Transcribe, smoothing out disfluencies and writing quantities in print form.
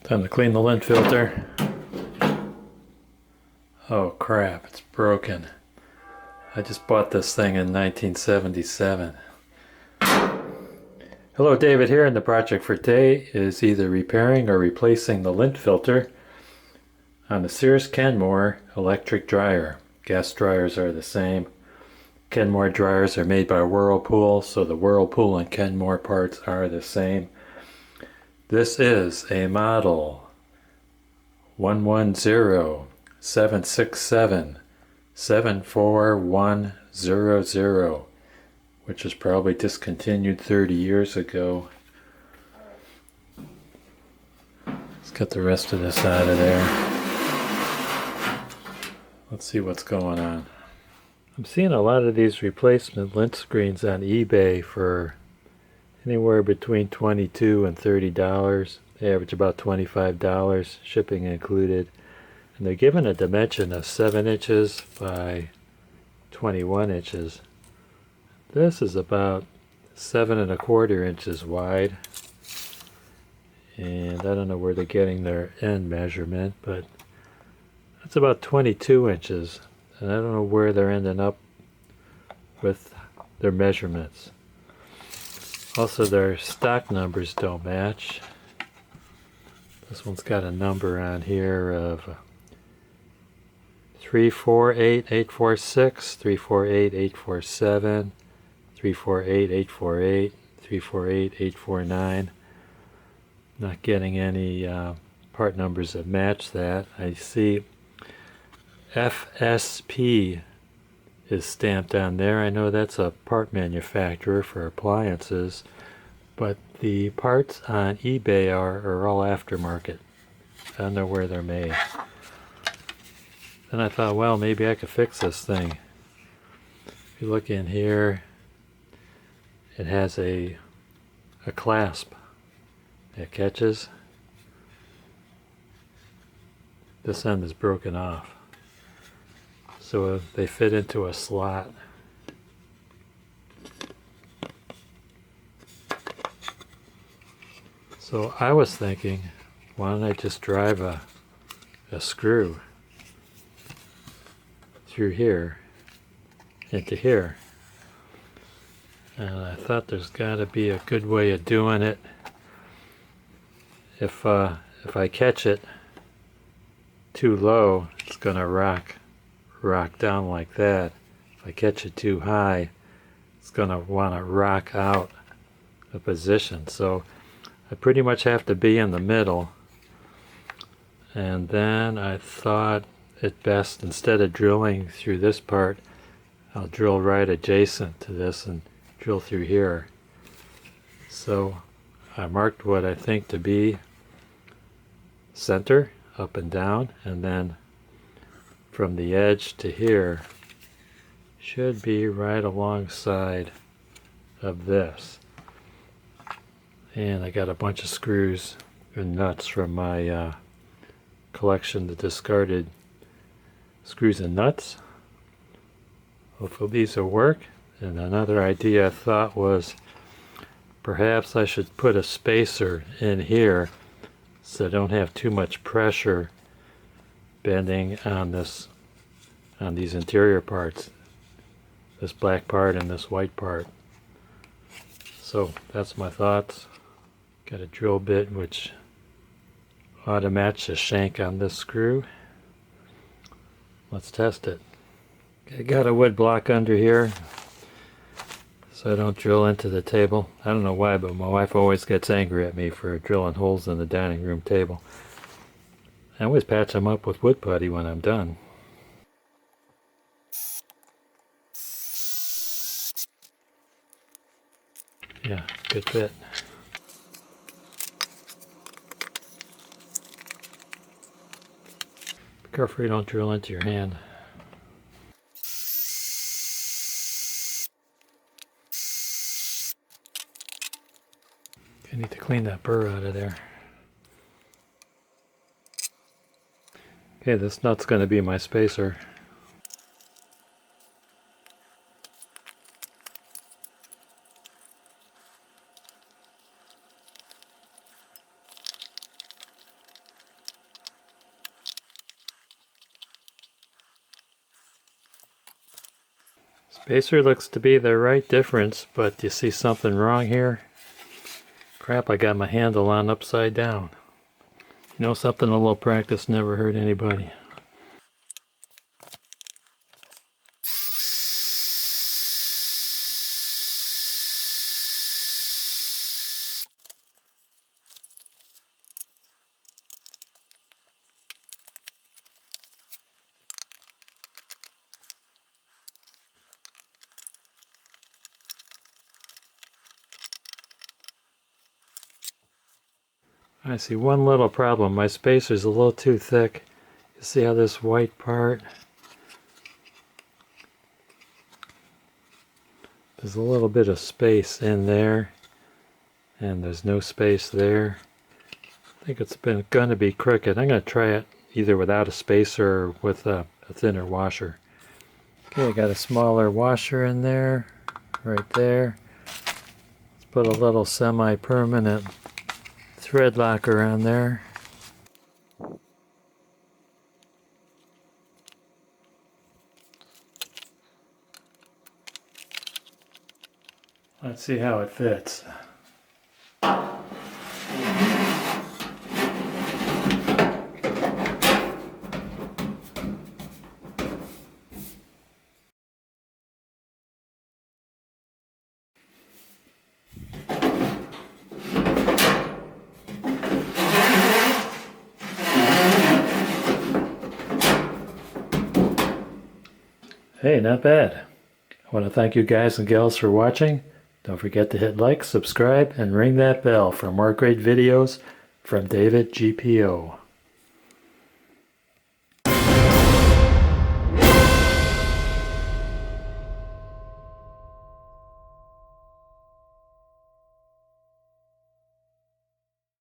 Time to clean the lint filter. Oh crap, it's broken. I just bought this thing in 1977. Hello, David here, and the project for today is either repairing or replacing the lint filter on the Sears Kenmore Electric Dryer. Gas dryers are the same. Kenmore dryers are made by Whirlpool, so the Whirlpool and Kenmore parts are the same. This is a model 110-767-74100, which was probably discontinued 30 years ago. Let's get the rest of this out of there. Let's see what's going on. I'm seeing a lot of these replacement lint screens on eBay for anywhere between $22 and $30. They average about $25, shipping included. And they're given a dimension of 7 inches by 21 inches. This is about 7 1/4 inches wide. And I don't know where they're getting their end measurement, but that's about 22 inches. And I don't know where they're ending up with their measurements. Also, their stock numbers don't match. This one's got a number on here of 348846, 348847, 348848, 348849. Not getting any part numbers that match that. I see FSP is stamped on there. I know that's a part manufacturer for appliances, but the parts on eBay are all aftermarket. I don't know where they're made. Then I thought, well, maybe I could fix this thing. If you look in here, it has a clasp that catches. This end is broken off, so they fit into a slot. So I was thinking, why don't I just drive a screw through here into here? And I thought there's got to be a good way of doing it. If I catch it too low, it's going to rock down like that. If I catch it too high, it's going to want to rock out a position. So I pretty much have to be in the middle. And then I thought it best, instead of drilling through this part, I'll drill right adjacent to this and drill through here. So I marked what I think to be center, up and down, and then from the edge to here should be right alongside of this. And I got a bunch of screws and nuts from my collection of discarded screws and nuts. Hopefully these will work. And another idea I thought was perhaps I should put a spacer in here so I don't have too much pressure bending on these interior parts, this black part and this white part. So that's my thoughts. Got a drill bit which ought to match the shank on this screw. Let's test it. I got a wood block under here so I don't drill into the table. I don't know why, but my wife always gets angry at me for drilling holes in the dining room table. I always patch them up with wood putty when I'm done. Yeah, good fit. Be careful you don't drill into your hand. I need to clean that burr out of there. Okay, this nut's going to be my spacer. Spacer looks to be the right difference, but do you see something wrong here? Crap, I got my handle on upside down. You know something, a little practice never hurt anybody. I see one little problem. My spacer's a little too thick. You see how this white part? There's a little bit of space in there, and there's no space there. I think it's going to be crooked. I'm going to try it either without a spacer or with a thinner washer. Okay, I got a smaller washer in there, right there. Let's put a little semi-permanent thread locker on there. Let's see how it fits. Hey, not bad. I want to thank you guys and gals for watching. Don't forget to hit like, subscribe, and ring that bell for more great videos from David GPO.